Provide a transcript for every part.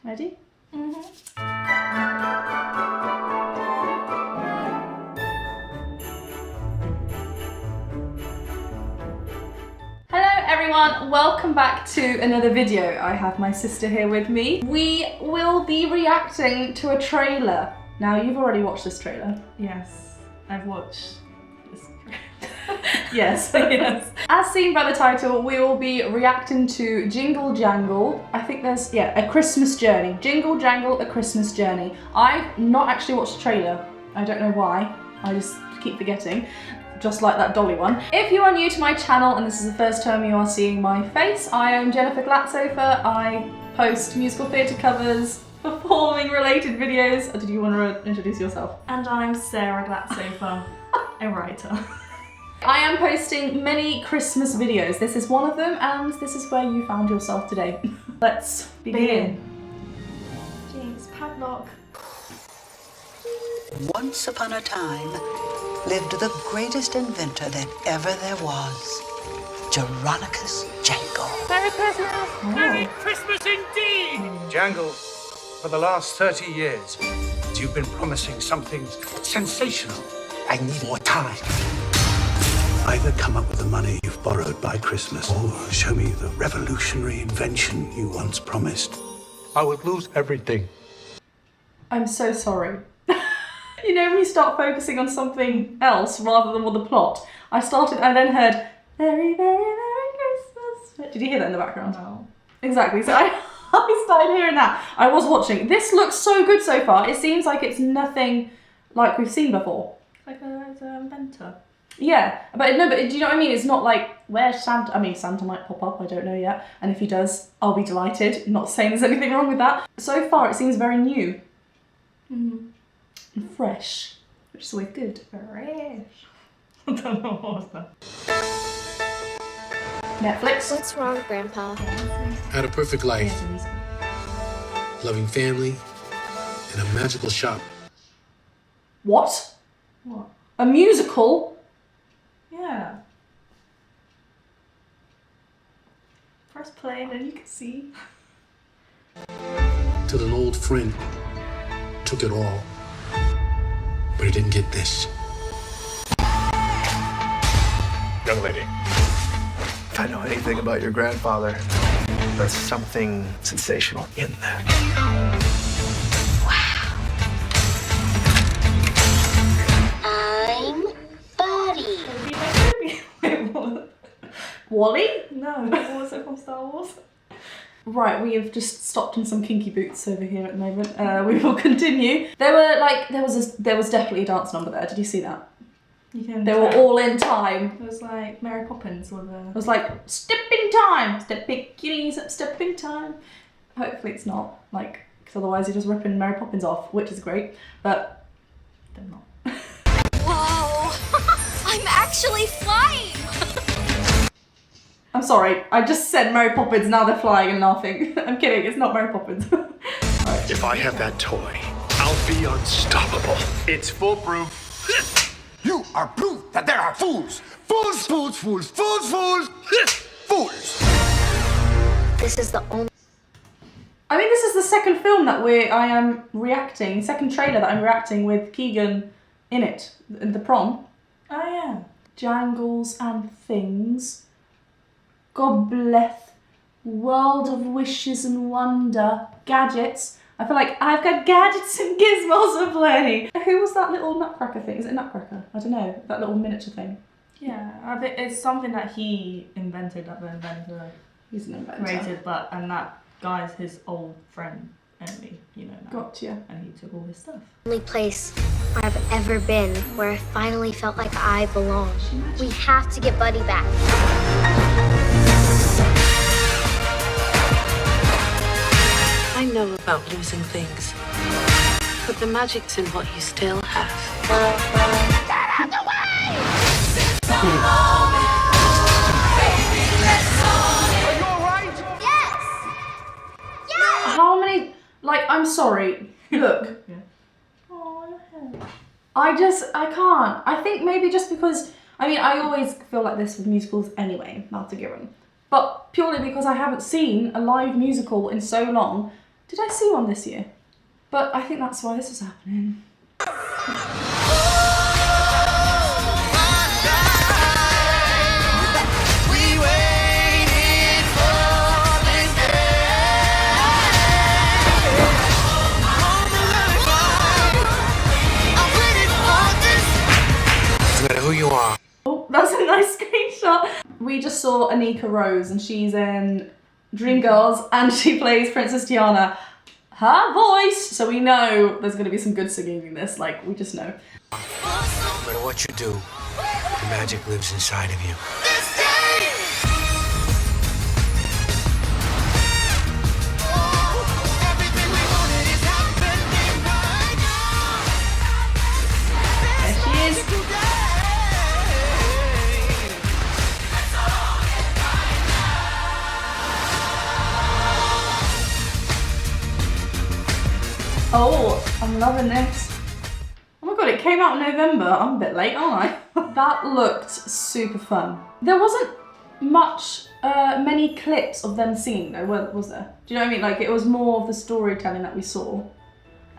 Ready? Hello everyone, welcome back to another video. I have my sister here with me. We will be reacting to a trailer. Now you've already watched this trailer. Yes, I've watched this. Yes. Yes. As seen by the title, we will be reacting to Jingle Jangle. I think there's, A Christmas Journey. Jingle Jangle, A Christmas Journey. I've not actually watched the trailer. I don't know why. I just keep forgetting. Just like that Dolly one. If you are new to my channel and this is the first time you are seeing my face, I am Jennifer Glatsofer. I post musical theatre covers, performing related videos. Did you want to introduce yourself? And I'm Sarah Glatsofer, a writer. I am posting many Christmas videos. This is one of them, and this is where you found yourself today. Let's begin. James Padlock. Once upon a time lived the greatest inventor that ever there was, Jeronicus Jangle. Merry Christmas! Oh. Merry Christmas indeed! Jangle, for the last 30 years, you've been promising something sensational. I need more time. Either come up with the money you've borrowed by Christmas, or show me the revolutionary invention you once promised. I would lose everything. I'm so sorry. You know when you start focusing on something else rather than on the plot? I then heard, very, very, Merry Christmas. Did you hear that in the background? No. Exactly, so I started hearing that. I was watching. This looks so good so far. It seems like it's nothing like we've seen before. Like an inventor. Yeah, but do you know what I mean? It's not like, where's Santa? I mean, Santa might pop up, I don't know yet. And if he does, I'll be delighted. Not saying there's anything wrong with that. So far, it seems very new. And fresh, which is always good. Fresh. I don't know what was that. Netflix. What's wrong, Grandpa? Had a perfect life, loving family, and a magical shop. What? What? A musical? Yeah. Press play and then you can see. Till an old friend took it all, but he didn't get this. Young lady. If I know anything about your grandfather, there's something sensational in there. I'm Buddy. Wait, what? Wally? No, what was it from Star Wars? Right, we have just stopped in some kinky boots over here at the moment. We will continue. There was definitely a dance number there. Did you see that? You can They were tell. all in time. It was like Mary Poppins or the... It was like, step in time, step bikinis up, step in time. Hopefully it's not, like, because otherwise you're just ripping Mary Poppins off, which is great, but they're not. Whoa! I'm actually flying! I'm sorry, I just said Mary Poppins, now they're flying and laughing. I'm kidding, it's not Mary Poppins. If I have that toy, I'll be unstoppable. It's foolproof. You are proof that there are fools. Fools, fools, fools, fools, fools, fools. This is the only I think this is the second film that I am reacting, second trailer that I'm reacting with Keegan in it, the prom. Oh yeah. Jangles and things. Gobleth, world of wishes and wonder, gadgets. I feel like I've got gadgets and gizmos aplenty. Who was that little nutcracker thing? Is it nutcracker? I don't know. That little miniature thing. Yeah, I think it's something that he invented, that the inventor He's an inventor. created, and that guy's his old friend, enemy, you know now. Gotcha. And he took all his stuff. place where I've ever been, where I finally felt like I belong. We have to get Buddy back. I know about losing things, but the magic's in what you still have. Get out the way! Are you alright? Yes! Yes! How many, I'm sorry, look. Yeah. Oh, your hair. I can't. I think maybe just because, I always feel like this with musicals anyway, that's a given. But purely because I haven't seen a live musical in so long, Did I see one this year? But I think that's why this is happening. No matter who you are. Oh, that's a nice screenshot. We just saw Anika Rose and she's in Dreamgirls and she plays Princess Diana. Her voice! So we know there's gonna be some good singing in this, like, we just know. No matter what you do, the magic lives inside of you. There she is. Oh, I'm loving this. Oh my god, it came out in November. I'm a bit late, aren't I? That looked super fun. There wasn't many clips of them singing though, was there? Do you know what I mean? Like, it was more of the storytelling that we saw.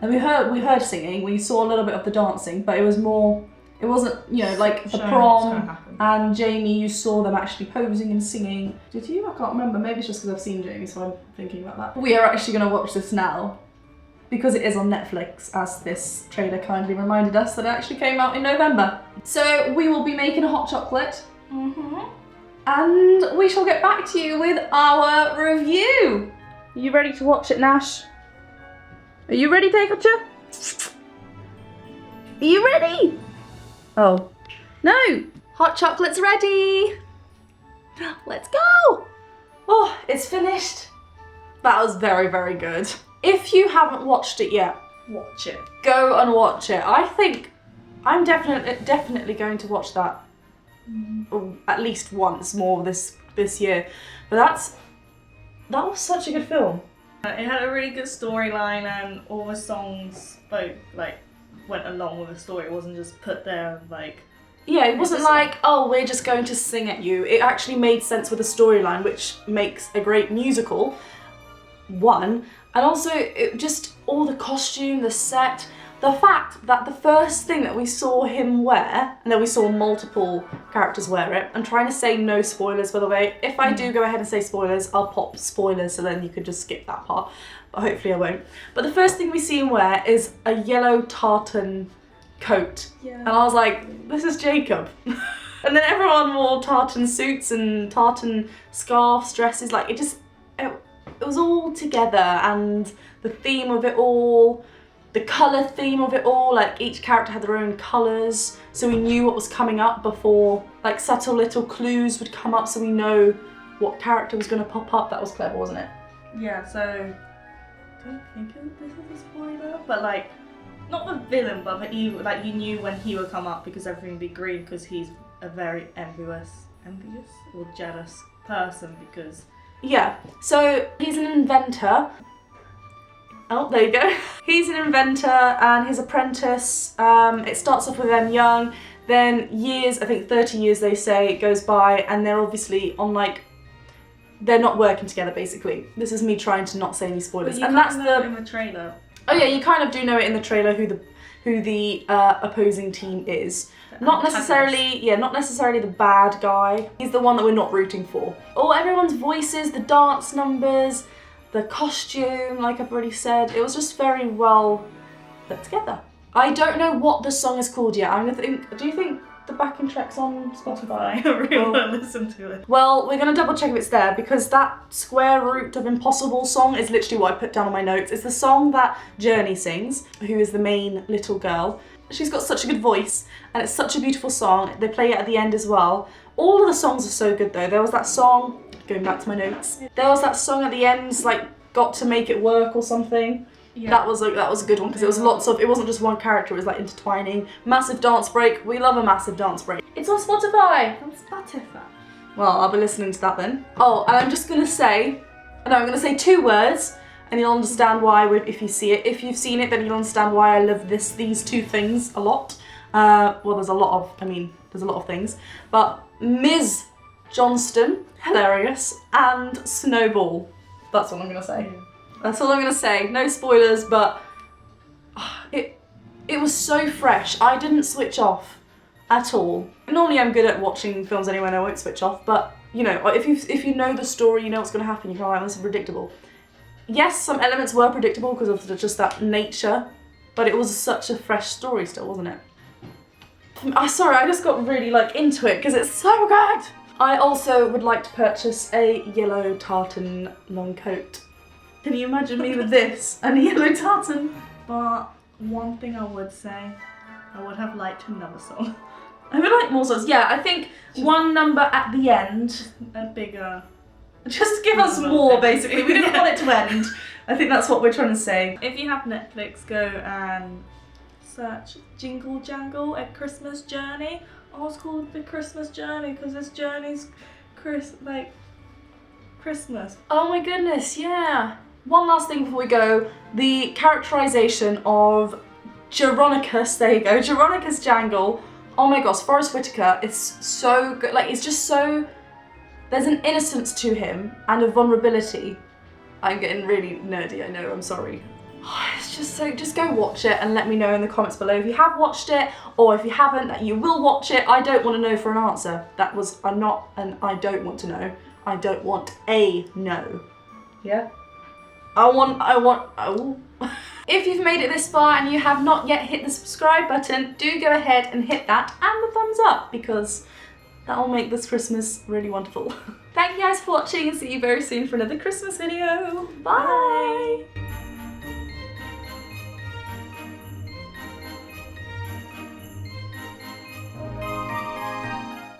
And we heard singing, we saw a little bit of the dancing, but it wasn't, you know, like the prom and Jamie, you saw them actually posing and singing. Did you? I can't remember. Maybe it's just because I've seen Jamie, so I'm thinking about that. We are actually going to watch this now because it is on Netflix, as this trailer kindly reminded us that it actually came out in November. So we will be making a hot chocolate. And we shall get back to you with our review. Are you ready to watch it, Nash? Are you ready, Takeocha? Are you ready? Oh, no. Hot chocolate's ready. Let's go. Oh, it's finished. That was very, very good. If you haven't watched it yet, watch it. Go and watch it. I think I'm definitely going to watch that at least once more this year. But that was such a good film. It had a really good storyline and all the songs went along with the story. It wasn't just put there like... Yeah, it wasn't like, oh, we're just going to sing at you. It actually made sense with the storyline, which makes a great musical. One. And also, it just all the costume, the set, the fact that the first thing that we saw him wear, and then we saw multiple characters wear it, I'm trying to say no spoilers, by the way. If I do go ahead and say spoilers, I'll pop spoilers so then you could just skip that part. But hopefully I won't. But the first thing we see him wear is a yellow tartan coat. Yeah. And I was like, this is Jacob. And then everyone wore tartan suits and tartan scarves, dresses, like it was all together, and the theme of it all, the colour theme of it all, like each character had their own colours, so we knew what was coming up before, like subtle little clues would come up so we know what character was going to pop up. That was clever, wasn't it? Yeah, so I don't think this is a spoiler, but like, not the villain, but the evil, like you knew when he would come up because everything would be green because he's a very envious or jealous person because... Yeah, so he's an inventor. Oh, there you go. He's an inventor and his apprentice. It starts off with them young, then years, I think 30 years they say, goes by, and they're obviously on like, they're not working together basically. This is me trying to not say any spoilers. And that's in the trailer. Oh yeah, you kind of do know it in the trailer who the opposing team is. Not necessarily the bad guy. He's the one that we're not rooting for. Oh, everyone's voices, the dance numbers, the costume, like I've already said, it was just very well put together. I don't know what the song is called yet. Do you think the backing track's on Spotify? I really want to listen to it. Well, we're gonna double check if it's there because that Square Root of Impossible song is literally what I put down on my notes. It's the song that Journey sings, who is the main little girl. She's got such a good voice and it's such a beautiful song. They play it at the end as well. All of the songs are so good though. There was that song, going back to my notes, there was that song at the end, like Got to Make It Work or something. Yeah. That was a good one because it was it wasn't just one character, it was like intertwining. Massive dance break, we love a massive dance break. It's on Spotify! On Spotify. Well, I'll be listening to that then. Oh, and I'm just gonna say, I'm gonna say 2 words and you'll understand why if you see it. If you've seen it, then you'll understand why I love these 2 things a lot. Well, there's a lot of things. But Ms. Johnston, hilarious, and Snowball. That's what I'm gonna say. That's all I'm gonna say. No spoilers, but it was so fresh. I didn't switch off at all. Normally I'm good at watching films anyway and I won't switch off, but you know, if you know the story, you know what's gonna happen, you're like, this is predictable. Yes, some elements were predictable because of just that nature, but it was such a fresh story still, wasn't it? Sorry, I just got really like into it because it's so good. I also would like to purchase a yellow tartan long coat. Can you imagine me with this and a yellow tartan? But one thing I would say, I would have liked another song. I would like more songs. Yeah, I think one number at the end. A bigger... Just give us more, basically. We didn't want it to end. I think that's what we're trying to say. If you have Netflix, go and search Jingle Jangle: A Christmas Journey. Oh, it's called The Christmas Journey because this journey's Christmas. Oh my goodness, yeah. One last thing before we go. The characterization of Jeronicus, there you go, Jeronicus Jangle. Oh my gosh, Forrest Whitaker, it's so good. Like, it's just so... There's an innocence to him and a vulnerability. I'm getting really nerdy, I know, I'm sorry. It's just so, just go watch it and let me know in the comments below if you have watched it, or if you haven't, that you will watch it. I don't want to know for an answer. That was, I'm not an I don't want to know. I don't want a no. Yeah? Oh. If you've made it this far and you have not yet hit the subscribe button, do go ahead and hit that and the thumbs up, because that will make this Christmas really wonderful. Thank you guys for watching and see you very soon for another Christmas video. Bye.